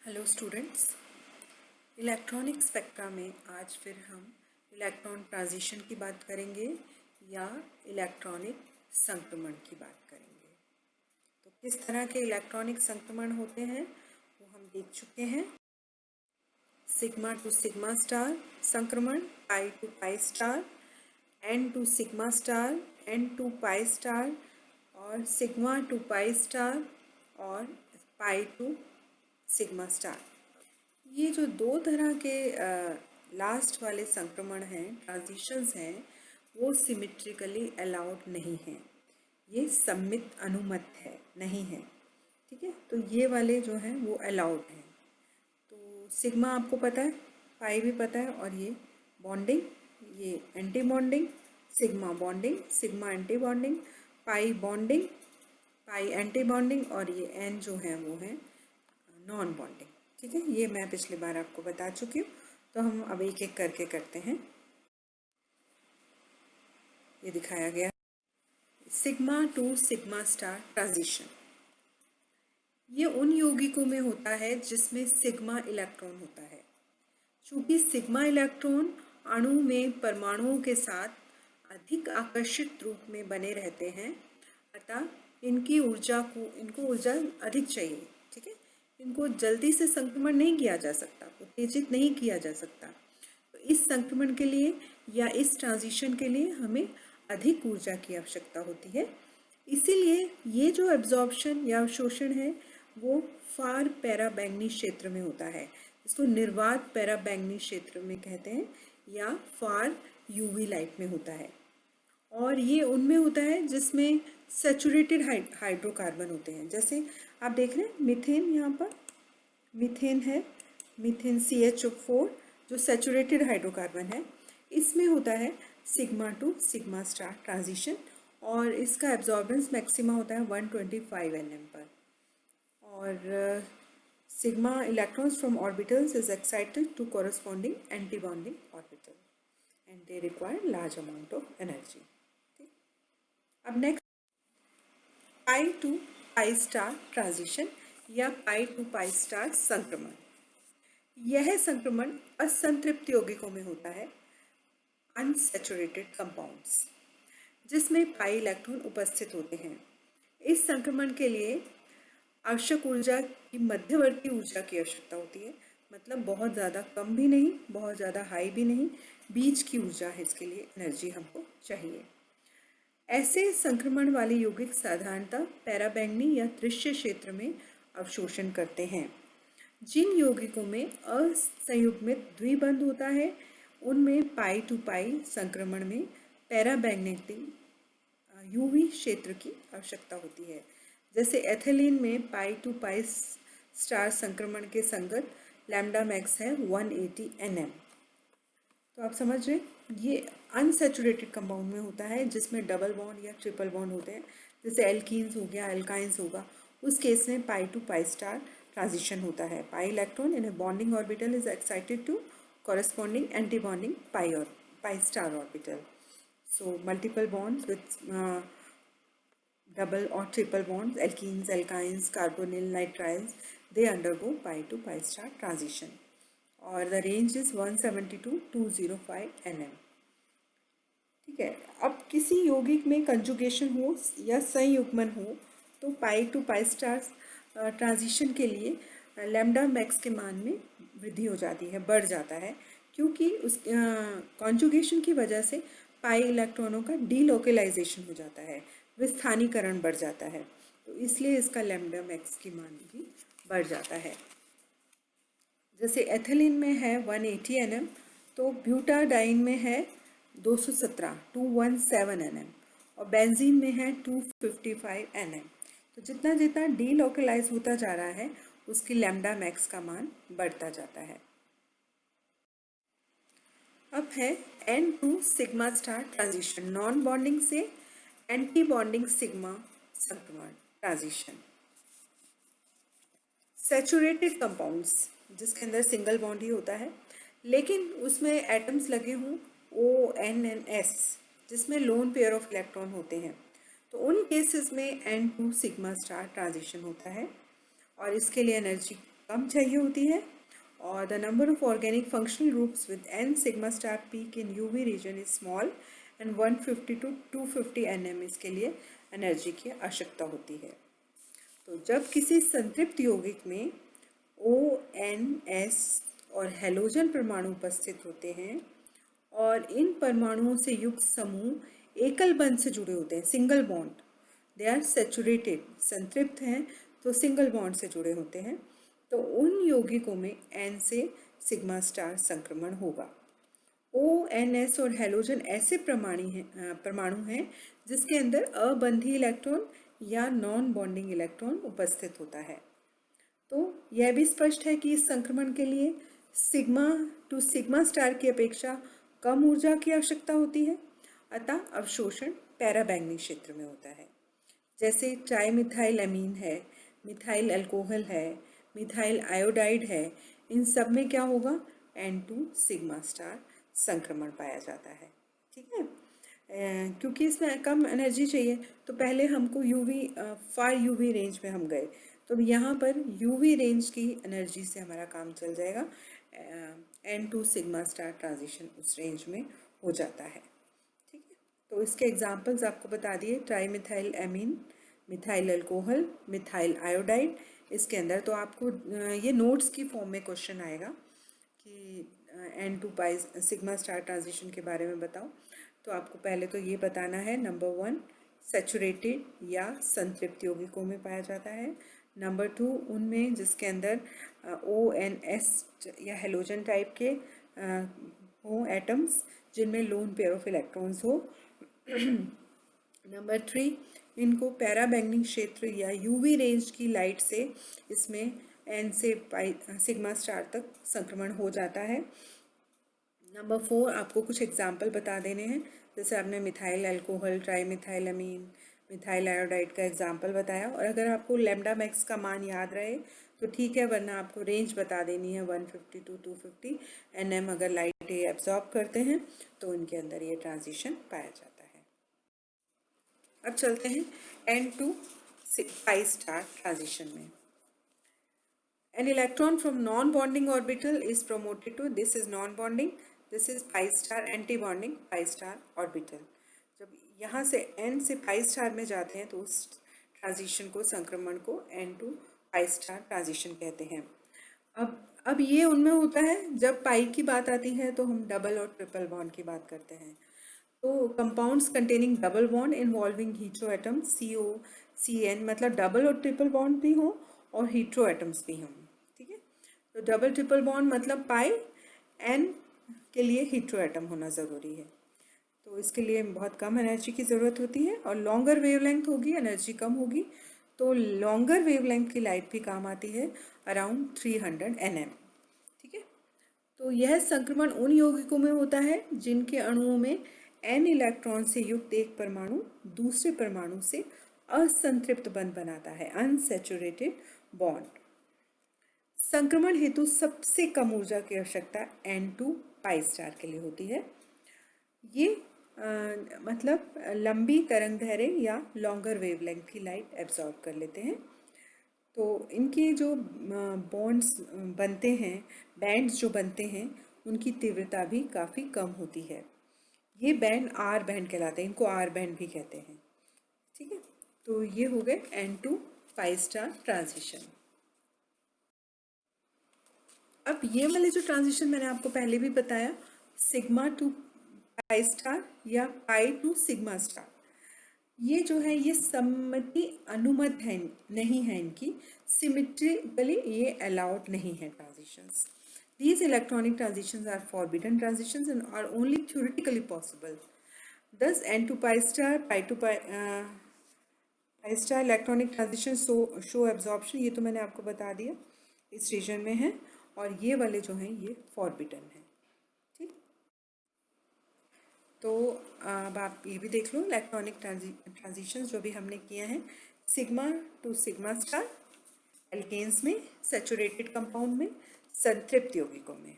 Hello students, electronic spectra में आज फिर हम इलेक्ट्रॉन ट्रांजिशन की बात करेंगे या इलेक्ट्रॉनिक संक्रमण की बात करेंगे। तो किस तरह के इलेक्ट्रॉनिक संक्रमण होते हैं वो हम देख चुके हैं। सिग्मा टू सिग्मा स्टार संक्रमण, pi to pi star, n to sigma star, n to pi star और सिग्मा टू पाई स्टार और पाई टू सिग्मा स्टार। ये जो दो तरह के लास्ट वाले संक्रमण हैं, ट्रांजिशंस हैं, वो सिमेट्रिकली अलाउड नहीं हैं। ये सम्मित अनुमत है, नहीं है। ठीक है, तो ये वाले जो हैं वो अलाउड हैं। तो सिग्मा आपको पता है, पाई भी पता है, और ये बॉन्डिंग, ये anti bonding, sigma bonding, sigma anti bonding, pi bonding, pi anti bonding, और ये एन जो है वो है नॉन बॉन्डिंग। ठीक है, ये मैं पिछली बार आपको बता चुकी हूँ। तो हम अब एक एक करके करते हैं। ये दिखाया गया sigma to sigma star transition. ये उन यौगिकों में होता है जिसमें सिग्मा इलेक्ट्रॉन होता है। चूंकि सिग्मा इलेक्ट्रॉन अणु में परमाणुओं के साथ अधिक आकर्षित रूप में बने रहते हैं, अतः इनको ऊर्जा अधिक चाहिए। ठीक है, इनको जल्दी से संक्रमण नहीं किया जा सकता, उत्तेजित नहीं किया जा सकता। तो इस संक्रमण के लिए या इस ट्रांजिशन के लिए हमें अधिक ऊर्जा की आवश्यकता होती है। इसीलिए ये जो एब्जॉर्प्शन या अवशोषण है वो फार पैराबैंगनी क्षेत्र में होता है। इसको निर्वात पैराबैंगनी क्षेत्र में कहते हैं या फार यूवी लाइट में होता है। और ये उनमें होता है जिसमें सैचुरेटेड हाइड्रोकार्बन होते हैं। जैसे आप देख रहे हैं मीथेन, यहाँ पर मीथेन है, मीथेन CH4 जो सैचुरेटेड हाइड्रोकार्बन है, इसमें होता है sigma to sigma star transition और इसका एब्जॉर्बेंस मैक्सिमा होता है 125 Nm पर। और sigma electrons from orbitals is excited to corresponding anti bonding orbital and they require large amount of energy. अब next pi to pi star transition या pi to pi star संक्रमण। यह संक्रमण असंतृप्त यौगिकों में होता है, अनसैचुरेटेड कंपाउंड्स, जिसमें पाई इलेक्ट्रॉन उपस्थित होते हैं। इस संक्रमण के लिए आवश्यक ऊर्जा की मध्यवर्ती ऊर्जा की आवश्यकता होती है, मतलब बहुत ज़्यादा कम भी नहीं, बहुत ज़्यादा हाई भी नहीं, बीच की ऊर्जा है। इसके लिए एनर्जी हमको चाहिए। ऐसे संक्रमण वाले यौगिक साधारणतः पैराबैंगनी या दृश्य क्षेत्र में अवशोषण करते हैं। जिन यौगिकों में असंयुग्मित द्विबंध होता है उनमें पाई टू पाई संक्रमण में पैराबैंगनेटिक यूवी क्षेत्र की आवश्यकता होती है। जैसे एथिलीन में पाई टू पाई स्टार संक्रमण के संगत लैम्डा मैक्स है 180 Nm। तो आप समझ रहे हैं ये अनसैचुरेटेड कंपाउंड में होता है जिसमें डबल बॉन्ड या ट्रिपल बॉन्ड होते हैं। जैसे एल्कीन्स हो गया, एल्काइंस होगा, उस केस में pi to pi star transition होता है। Pi electron in a bonding orbital is excited to corresponding anti bonding pi star orbital. So multiple bonds with double or triple bonds, alkenes, alkynes, carbonyl, nitriles, they undergo pi to pi star transition. और the range is 170 to 205 Nm। ठीक है, अब किसी यौगिक में conjugation हो या संयुग्मन हो तो पाई टू पाई स्टार ट्रांजिशन के लिए लैम्डा मैक्स के मान में वृद्धि हो जाती है, बढ़ जाता है, क्योंकि उस कॉन्जुगेशन की वजह से पाई इलेक्ट्रॉनों का डीलोकलाइजेशन हो जाता है, विस्थानीकरण बढ़ जाता है। तो इसलिए इसका लैम्डा मैक्स की मान भी बढ़ जाता है। जैसे एथिलीन में है 180 Nm, तो ब्यूटाडाइन में है 217 Nm और बेंजीन में है 255 Nm। तो जितना जितना डीलोकलाइज होता जा रहा है उसकी लैम्डा मैक्स का मान बढ़ता जाता है। अब है N2 sigma star transition, non bonding से एंटी बॉन्डिंग सिग्मा संक्रमण ट्रांजिशन। सैचुरेटेड कंपाउंड्स जिसके अंदर सिंगल बॉन्ड ही होता है लेकिन उसमें एटम्स लगे हों ONNS जिसमें लोन पेयर ऑफ इलेक्ट्रॉन होते हैं, तो उन केसेस में N2 सिग्मा स्टार ट्रांजिशन होता है और इसके लिए एनर्जी कम चाहिए होती है, और the number of organic functional groups with n sigma star peak in UV region is small and 150 to 250 nm इसके लिए एनर्जी की आवश्यकता होती है। तो जब किसी संतृप्त यौगिक में ONS और हैलोजन परमाणु उपस्थित होते हैं और इन परमाणुओं से युक्त समूह एकल बंध से जुड़े होते हैं, single bond, they are saturated, संतृप्त हैं तो सिंगल बॉन्ड से जुड़े होते हैं, तो उन यौगिकों में N से सिग्मा स्टार संक्रमण होगा। ONS और हैलोजन ऐसे परमाणु हैं जिसके अंदर अबंधी इलेक्ट्रॉन या नॉन बॉन्डिंग इलेक्ट्रॉन उपस्थित होता है। तो यह भी स्पष्ट है कि इस संक्रमण के लिए सिग्मा टू सिग्मा स्टार की अपेक्षा कम ऊर्जा की आवश्यकता होती है, अतः अवशोषण पैराबैंगनी क्षेत्र में होता है। जैसे ट्राईमिथाइल अमीन है, मिथाइल अल्कोहल है, मिथाइल आयोडाइड है, इन सब में क्या होगा, N2 सिग्मा स्टार संक्रमण पाया जाता है। ठीक है, क्योंकि इसमें कम एनर्जी चाहिए तो पहले हमको यूवी फार यूवी रेंज में हम गए, तो यहाँ पर यूवी रेंज की एनर्जी से हमारा काम चल जाएगा, N2 सिग्मा स्टार ट्रांजिशन उस रेंज में हो जाता है। ठीक है, तो इसके एग्जांपल्स आपको बता दिए, trimethyl amine, methyl alcohol, methyl iodide. इसके अंदर तो आपको ये नोट्स की फॉर्म में क्वेश्चन आएगा कि N2 pi sigma star transition के बारे में बताओ, तो आपको पहले तो ये बताना है, नंबर 1 सैचुरेटेड या संतृप्त यौगिकों में पाया जाता है, नंबर 2 उनमें जिसके अंदर ONS या हेलोजन टाइप के हो एटम्स जिनमें लोन पेयर ऑफ इलेक्ट्रॉन्स हो, नंबर 3 इनको पैराबैंगनी क्षेत्र या यूवी रेंज की लाइट से इसमें N से पाई सिग्मा स्टार तक संक्रमण हो जाता है। नंबर 4 आपको कुछ एग्जाम्पल बता देने हैं, जैसे आपने मिथाइल अल्कोहल, ट्राईमिथाइल अमीन, मिथाइल आयोडाइड का एग्जाम्पल बताया, और अगर आपको लैम्डा मैक्स का मान याद रहे तो ठीक है, वरना आपको रेंज बता देनी है 150 to 250 nm अगर लाइट ये एब्जॉर्ब करते हैं तो इनके अंदर ये ट्रांजिशन पाया जाता है। अब चलते हैं N2 पाई स्टार ट्रांजिशन में। An electron from non-bonding orbital is promoted to, this is non-bonding, this is pi star anti-bonding pi star orbital। जब यहाँ से N से pi star में जाते हैं तो उस ट्रांजिशन को, संक्रमण को N2 pi star ट्रांजिशन कहते हैं। अब ये उनमें होता है जब पाई की बात आती है तो हम डबल और ट्रिपल बॉन्ड की बात करते हैं। तो compounds containing double bond involving hetero atom CO CN, मतलब डबल और ट्रिपल बॉन्ड भी हो और हीट्रो एटम्स भी हों। ठीक है, तो डबल ट्रिपल बॉन्ड मतलब पाई, N के लिए हीट्रो एटम होना ज़रूरी है, तो इसके लिए बहुत कम एनर्जी की ज़रूरत होती है, और लॉन्गर वेवलेंथ होगी, एनर्जी कम होगी, तो लॉन्गर वेवलेंथ की लाइट भी काम आती है, अराउंड 300 nm। ठीक है, तो यह संक्रमण उन यौगिकों में होता है जिनके अणुओं में N इलेक्ट्रॉन से युक्त एक परमाणु दूसरे परमाणु से असंतृप्त बंध बनाता है, अनसैचुरेटेड बॉन्ड। संक्रमण हेतु सबसे कम ऊर्जा की आवश्यकता N2 पाई स्टार के लिए होती है। ये मतलब लंबी तरंग दैर्ध्य या लॉन्गर वेवलेंथ की लाइट एब्जॉर्ब कर लेते हैं, तो इनके जो बॉन्ड्स बनते हैं, बैंड्स जो बनते हैं, उनकी तीव्रता भी काफ़ी कम होती है। ये बैंड R बैंड कहलाते हैं, इनको R बैंड भी कहते हैं। ठीक है, तो ये हो गए N2 पाई स्टार ट्रांजिशन। अब ये वाले जो ट्रांजिशन मैंने आपको पहले भी बताया, सिग्मा टू पाई स्टार या पाई टू सिग्मा स्टार, ये जो है ये सम्मति अनुमत है नहीं है, इनकी सिमेट्रिकली ये अलाउड नहीं है transitions. These electronic transitions are forbidden transitions and are only theoretically possible. Thus, N2 pi star, pi to pi star electronic transition show absorption, ये तो मैंने आपको बता दिया, इस रीजन में है, और ये वाले जो हैं ये forbidden है। ठीक, तो अब आप ये भी देख लो, इलेक्ट्रॉनिक ट्रांजिशंस जो भी हमने किए हैं, sigma to sigma star alkanes में, सैचुरेटेड कंपाउंड में, संतृप्त यौगिकों में,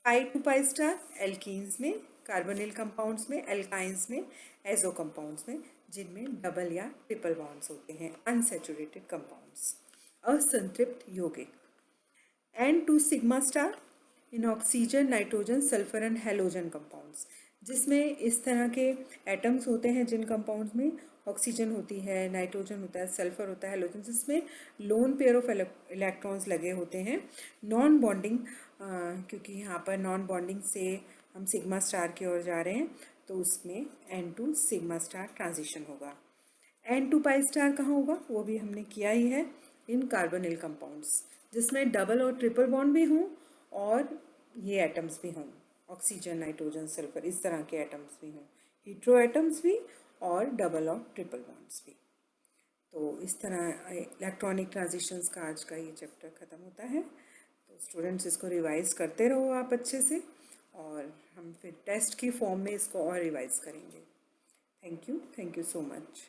pi to pi star alkenes में, कार्बोनिल कंपाउंड्स में, एल्काइंस में, एजो कंपाउंड्स में जिनमें डबल या ट्रिपल बॉन्ड्स होते हैं, अनसैचुरेटेड कंपाउंड्स, असंतृप्त यौगिक। N2 sigma star in oxygen, nitrogen, sulphur and halogen compounds, जिसमें इस तरह के एटम्स होते हैं जिन कंपाउंड्स में ऑक्सीजन होती है, नाइट्रोजन होता है, सल्फर होता है, हेलोजन, जिसमें लोन पेयर ऑफ इलेक्ट्रॉन्स लगे होते हैं। नॉन बॉन्डिंग, क्योंकि यहाँ पर नॉन बॉन्डिंग से हम सिग्मा स्टार की ओर जा रहे हैं, तो उसमें N2 सिग्मा स्टार ट्रांजिशन होगा। N2 पाई स्टार कहाँ होगा, वो भी हमने किया ही है, इन कार्बोनिल कंपाउंड्स, जिसमें डबल और ट्रिपल बॉन्ड भी हों और ये एटम्स भी हों, ऑक्सीजन, नाइट्रोजन, सल्फर, इस तरह के एटम्स भी हों, हीट्रो एटम्स भी और डबल और ट्रिपल बॉन्ड्स भी। तो इस तरह इलेक्ट्रॉनिक ट्रांजिशंस का आज का ये चैप्टर ख़त्म होता है। तो स्टूडेंट्स इसको रिवाइज़ करते रहो आप अच्छे से, और हम फिर टेस्ट की फॉर्म में इसको और रिवाइज़ करेंगे। Thank you so much.